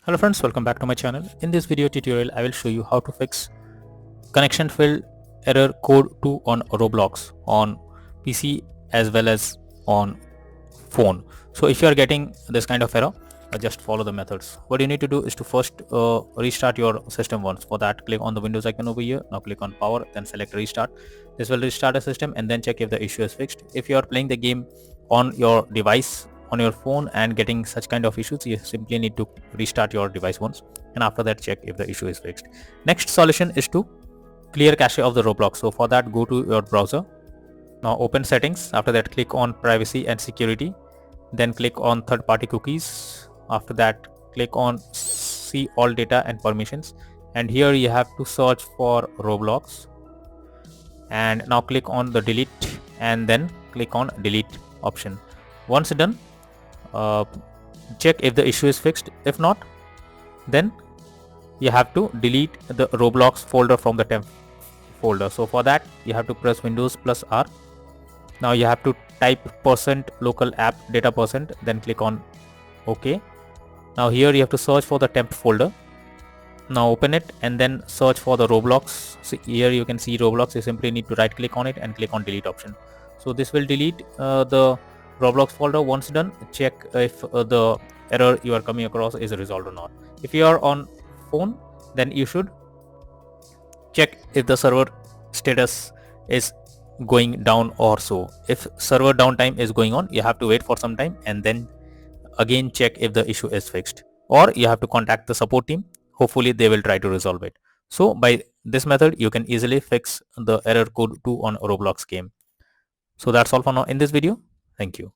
Hello friends, welcome back to my channel. In this video tutorial, I will show you how to fix connection failed error code 2 on Roblox on PC as well as on phone. So if you are getting this kind of error, just follow the methods. What you need to do is to first restart your system once. For that, click on the Windows icon over here. Now click on power, then select restart. This will restart the system and then check if the issue is fixed. If you are playing the game on your device, on your phone and getting such kind of issues, you simply need to restart your device once, and after that check if the issue is fixed. Next solution is to clear cache of the Roblox. So for that, go to your browser. Now open settings. After that, click on privacy and security, then click on third-party cookies. After that, click on see all data and permissions, and here you have to search for Roblox, and now click on the delete and then click on delete option. Once done, check if the issue is fixed. If not, then you have to delete the Roblox folder from the temp folder. So for that, you have to press Windows plus R. Now you have to type %local app data %, then click on OK. Now here you have to search for the temp folder. Now open it and then search for the Roblox. So here you can see Roblox. You simply need to right click on it and click on delete option. So this will delete the Roblox folder. Once done, check if the error you are coming across is resolved or not. If you are on phone, then you should check if the server status is going down or so. If server downtime is going on, you have to wait for some time and then again check if the issue is fixed, or you have to contact the support team. Hopefully they will try to resolve it. So by this method you can easily fix the error code 2 on Roblox game. So that's all for now in this video. Thank you.